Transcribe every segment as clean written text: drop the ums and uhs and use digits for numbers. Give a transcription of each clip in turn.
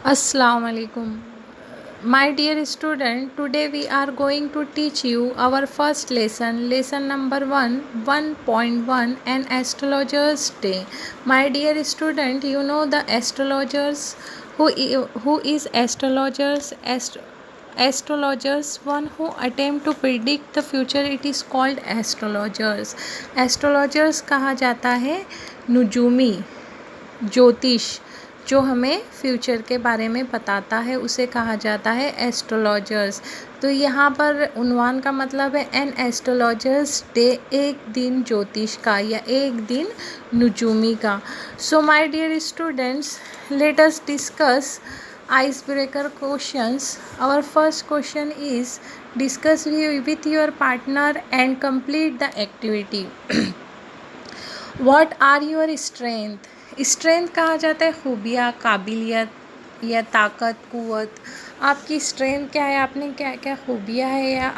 Assalamu alaikum. My dear student, today we are going to teach you our first lesson, lesson number 1, 1.1, an astrologer's day. My dear student, you know the astrologers, who is astrologers? Astrologers, one who attempt to predict the future, it is called astrologers. Astrologers कहा जाता है नुजूमी, ज्योतिष, जो हमें future के बारे में बताता है उसे कहा जाता है एस्ट्रोलॉजर्स। तो यहाँ पर उन्वान का मतलब है एन एस्ट्रोलॉजर्स डे, एक दिन ज्योतिष का या एक दिन नुजूमी का। So my dear students, let us discuss ice breaker questions. Our first question is discuss with your partner and complete the activity. What are your strength? Strength कहा जाता है खूबियाँ, काबिलियत या ताकत, कुव्वत। आपकी स्ट्रेंथ क्या है, आपने क्या क्या खूबियाँ है या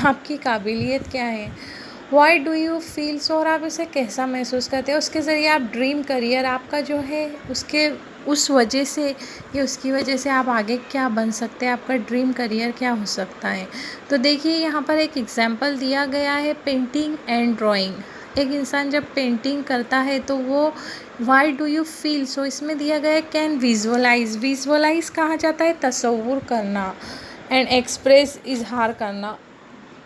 आपकी काबिलियत क्या है। वाई डू यू फील सो, और आप उसे कैसा महसूस करते हैं। उसके ज़रिए आप ड्रीम करियर आपका जो है उसके उस वजह से या उसकी वजह से आप आगे क्या बन सकते हैं, आपका ड्रीम करियर क्या हो सकता है। तो देखिए यहाँ पर एक एग्जांपल दिया गया है, पेंटिंग एंड ड्राइंग। एक इंसान जब पेंटिंग करता है तो वो वाई डू यू फील सो, इसमें दिया गया है कैन विजुअलाइज। विजुअलाइज कहा जाता है तसव्वुर करना, एंड एक्सप्रेस इजहार करना,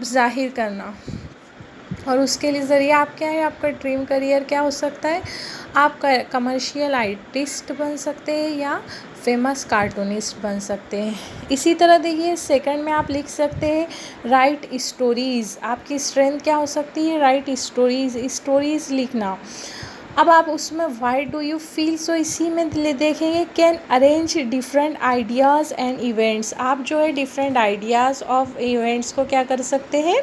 जाहिर करना। और उसके लिए ज़रिए आप क्या है, आपका ड्रीम करियर क्या हो सकता है। आप कमर्शियल आर्टिस्ट बन सकते हैं या फेमस कार्टूनिस्ट बन सकते हैं। इसी तरह देखिए सेकंड में आप लिख सकते हैं राइट स्टोरीज़। आपकी स्ट्रेंथ क्या हो सकती है, राइट स्टोरीज़ लिखना। अब आप उसमें वाई डू यू फील सो, इसी में देखेंगे can arrange different ideas and events. आप जो है डिफरेंट आइडियाज़ ऑफ इवेंट्स को क्या कर सकते हैं,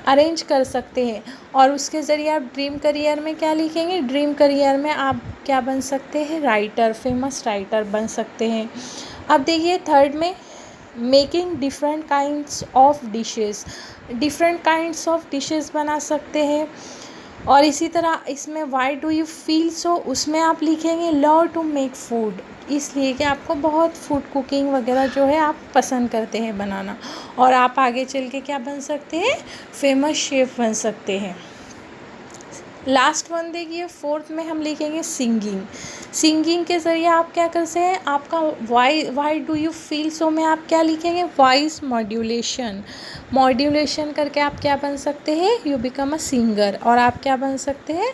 अरेंज कर सकते हैं। और उसके ज़रिए आप ड्रीम करियर में क्या लिखेंगे, ड्रीम करियर में आप क्या बन सकते हैं, राइटर, फेमस राइटर बन सकते हैं। अब देखिए थर्ड में making different kinds of dishes, different kinds of dishes बना सकते हैं। और इसी तरह इसमें वाई डू यू फील सो, उसमें आप लिखेंगे लव टू मेक फूड, इसलिए कि आपको बहुत फूड कुकिंग वगैरह जो है आप पसंद करते हैं बनाना, और आप आगे चल के क्या बन सकते हैं, फेमस शेफ़ बन सकते हैं। लास्ट वन देखिए फोर्थ में हम लिखेंगे सिंगिंग। सिंगिंग के ज़रिए आप क्या कर सकते हैं, आपका Y do you feel so में आप क्या लिखेंगे, वॉइस मॉड्यूलेशन। मॉड्यूलेशन करके आप क्या बन सकते हैं, यू बिकम अ सिंगर, और आप क्या बन सकते हैं,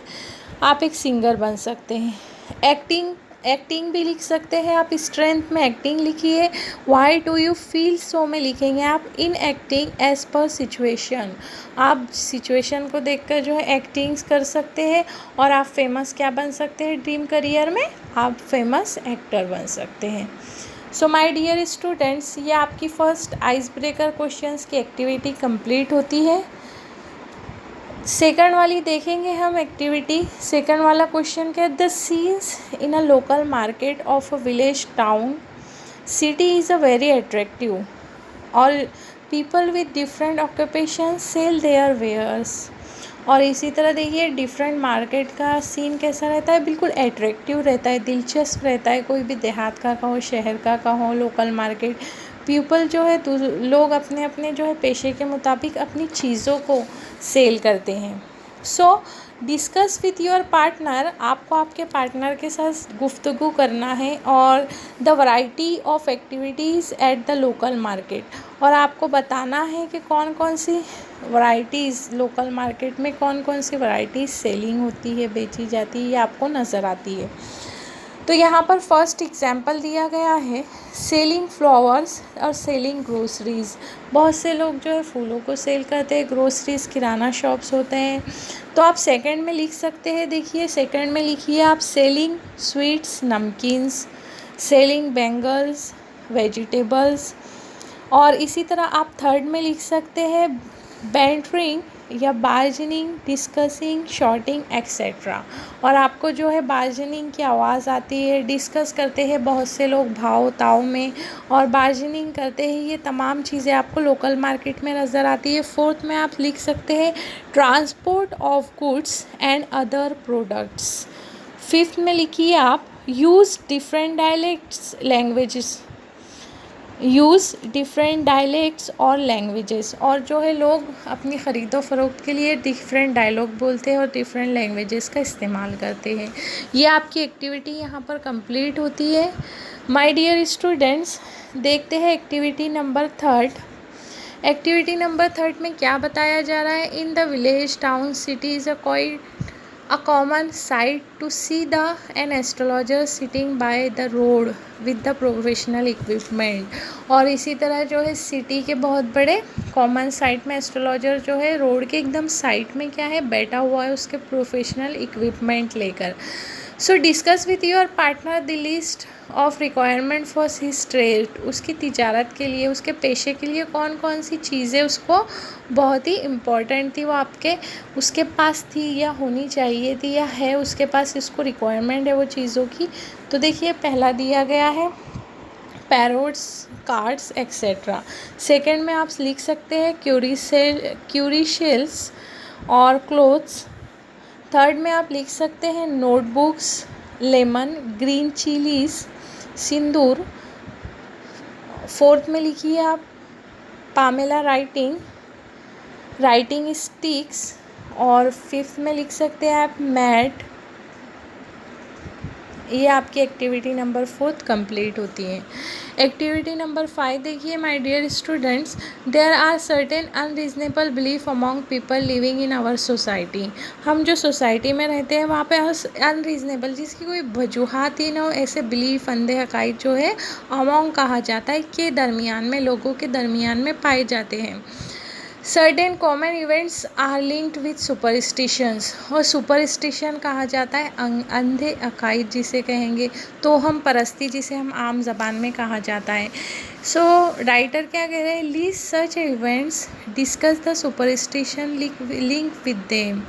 आप एक सिंगर बन सकते हैं। एक्टिंग भी लिख सकते हैं आप, स्ट्रेंथ में एक्टिंग लिखिए। Why do you feel so में लिखेंगे आप in acting as per situation. आप सिचुएशन को देखकर जो है एक्टिंग्स कर सकते हैं, और आप फेमस क्या बन सकते हैं, ड्रीम करियर में आप फेमस एक्टर बन सकते हैं। सो माय डियर स्टूडेंट्स, ये आपकी फर्स्ट आइस ब्रेकर क्वेश्चंस की एक्टिविटी कंप्लीट होती है। सेकंड वाली देखेंगे हम एक्टिविटी। सेकंड वाला क्वेश्चन क्या है, the scenes in a local market of a village town city is a very attractive, और people with different occupation sell their wares. और इसी तरह देखिए डिफरेंट मार्केट का सीन कैसा रहता है, बिल्कुल एट्रैक्टिव रहता है, दिलचस्प रहता है। कोई भी देहात का हो, शहर का हो, लोकल मार्केट, पीपल जो है लोग अपने अपने जो है पेशे के मुताबिक अपनी चीज़ों को सेल करते हैं। सो डिस्कस विथ योर पार्टनर, आपको आपके पार्टनर के साथ गुफ्तगू करना है, और the variety of activities at the local market, और आपको बताना है कि कौन कौन सी वैरायटीज़ लोकल मार्केट में कौन कौन सी वैरायटीज़ सेलिंग होती है, बेची जाती है, या आपको नज़र आती है। तो यहाँ पर फर्स्ट एग्जांपल दिया गया है सेलिंग फ्लावर्स और सेलिंग ग्रोसरीज़। बहुत से लोग जो है फूलों को सेल करते हैं, ग्रोसरीज़ किराना शॉप्स होते हैं। तो आप सेकंड में लिख सकते हैं, देखिए सेकंड में लिखिए आप selling sweets, namkeens, selling bangles, vegetables. और इसी तरह आप थर्ड में लिख सकते हैं बैंटरिंग या बार्गेनिंग, डिस्कसिंग, शॉर्टिंग एक्सेट्रा। और आपको जो है बार्गेनिंग की आवाज़ आती है, डिस्कस करते हैं बहुत से लोग भाव ताव में, और बार्गेनिंग करते हैं, ये तमाम चीज़ें आपको लोकल मार्केट में नज़र आती है। फोर्थ में आप लिख सकते हैं transport of goods and other products. Fifth में लिखिए आप use different dialects languages, use different dialects और लैंग्वेजेस, और जो है लोग अपनी ख़रीदो फ़रोख्त के लिए डिफरेंट डायलॉग बोलते हैं और डिफरेंट लैंग्वेजेस का इस्तेमाल करते हैं। ये आपकी एक्टिविटी यहाँ पर कंप्लीट होती है। माय डियर स्टूडेंट्स, देखते हैं एक्टिविटी नंबर 3। एक्टिविटी नंबर 3 में क्या बताया जा रहा है? In the village, town, city is a common sight to see an astrologer sitting by the road with the professional equipment। और इसी तरह जो है सिटी के बहुत बड़े कॉमन साइट में एस्ट्रोलॉजर जो है रोड के एकदम साइड में क्या है, बैठा हुआ है उसके प्रोफेशनल इक्विपमेंट लेकर। सो discuss with your partner the list of requirement for his trade. उसकी तिजारत के लिए, उसके पेशे के लिए कौन कौन सी चीज़ें उसको बहुत ही इम्पॉर्टेंट थी, वो उसके पास थी या होनी चाहिए थी या है उसके पास, इसको रिक्वायरमेंट है वो चीज़ों की। तो देखिए पहला दिया गया है पैरोट्स, कार्ड्स एक्सेट्रा। सेकंड में आप लिख सकते हैं क्यूरिशेल्स और क्लोथ्स। थर्ड में आप लिख सकते हैं नोटबुक्स, लेमन, ग्रीन चिलीज, सिंदूर। फोर्थ में लिखिए आप पामेला राइटिंग स्टिक्स। और फिफ्थ में लिख सकते हैं आप मैट। ये आपकी एक्टिविटी नंबर 4 कंप्लीट होती है। एक्टिविटी नंबर 5 देखिए my dear students, there are certain unreasonable belief among people living in our society. हम जो सोसाइटी में रहते हैं वहाँ पे अनरीजनेबल, जिसकी कोई वजूहात ही ना हो, ऐसे बिलीफ, अंधे अकाइद जो है अमॉन्ग कहा जाता है, के दरमियान में, लोगों के दरमियान में पाए जाते हैं। Certain common events are linked with superstitions, और सुपरस्टिशन कहा जाता है अंधे अकाइद जिसे कहेंगे, तो हम परस्ती जिसे हम आम ज़बान में कहा जाता है। सो राइटर क्या कह रहे हैं? Least such events, discuss the superstition link with them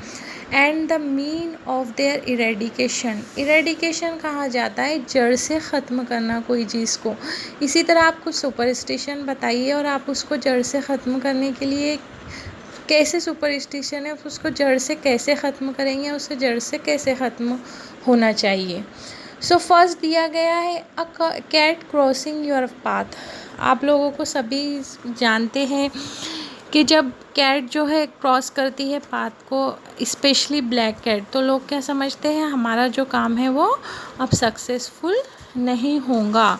and the mean of their eradication. Eradication कहा जाता है जड़ से ख़त्म करना कोई चीज़ को। इसी तरह आप कुछ सुपरस्टिशन बताइए और आप उसको जड़ से ख़त्म करने के लिए कैसे सुपरस्टिशन है उसको जड़ से कैसे ख़त्म करेंगे, उससे जड़ से कैसे ख़त्म होना चाहिए। सो फर्स्ट दिया गया है a cat crossing your path. आप लोगों को सभी जानते हैं कि जब कैट जो है क्रॉस करती है पाथ को, स्पेशली ब्लैक कैट, तो लोग क्या समझते हैं हमारा जो काम है वो अब सक्सेसफुल नहीं होगा।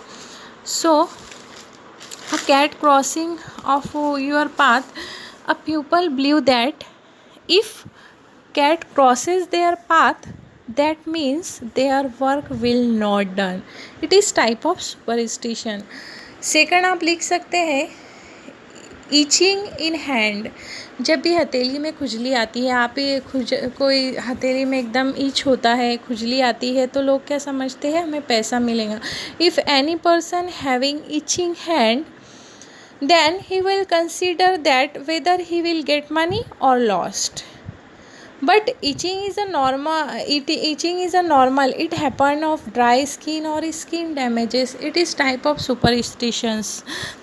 So a cat crossing of your path, a people believe that if cat crosses their path, that means their work will not done. It is type of superstition. Second आप लिख सकते हैं ईचिंग इन हैंड। जब भी हथेली में खुजली आती है, आप ये कोई हथेली में एकदम ईच होता है, खुजली आती है, तो लोग क्या समझते हैं हमें पैसा मिलेगा। If any person having itching hand, then he will consider that whether he will get money or lost. But itching is a normal. It happen of dry skin or skin damages. It is type of superstitions.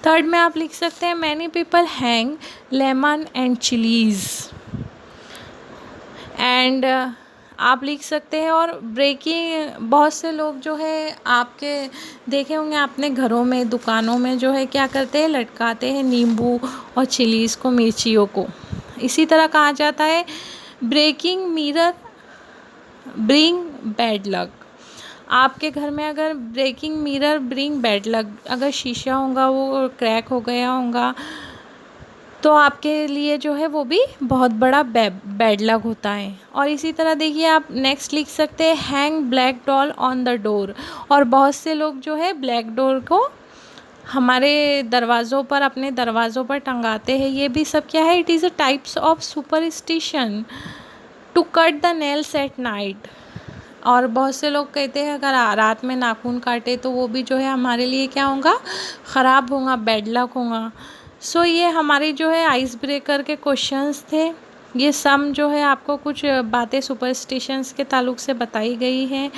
Third में आप लिख सकते हैं many people hang lemon and chilies. And आप लिख सकते हैं और ब्रेकिंग, बहुत से लोग जो है आपके देखे होंगे आपने घरों में, दुकानों में जो है क्या करते हैं, लटकाते हैं नींबू और चिलीज़ को, मिर्चियों को। इसी तरह कहा जाता है breaking mirror bring bad luck. आपके घर में अगर breaking mirror bring bad luck, अगर शीशा होगा वो क्रैक हो गया होगा तो आपके लिए जो है वो भी बहुत बड़ा बैड लक होता है। और इसी तरह देखिए आप नेक्स्ट लिख सकते हैं hang black doll on the door. और बहुत से लोग जो है ब्लैक डोर को हमारे दरवाज़ों पर, अपने दरवाज़ों पर टंगाते हैं। ये भी सब क्या है? It is a types of superstition. To cut the nails at night. और बहुत से लोग कहते हैं अगर रात में नाखून काटे तो वो भी जो है हमारे लिए क्या होगा, ख़राब होगा, बैड लक होगा। सो ये हमारी जो है आइस ब्रेकर के क्वेश्चंस थे। ये सम जो है आपको कुछ बातें सुपरस्टिशंस के ताल्लुक से बताई गई हैं,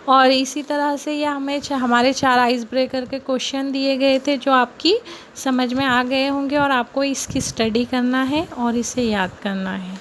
और इसी तरह से ये हमारे 4 आइस ब्रेकर के क्वेश्चन दिए गए थे जो आपकी समझ में आ गए होंगे, और आपको इसकी स्टडी करना है और इसे याद करना है।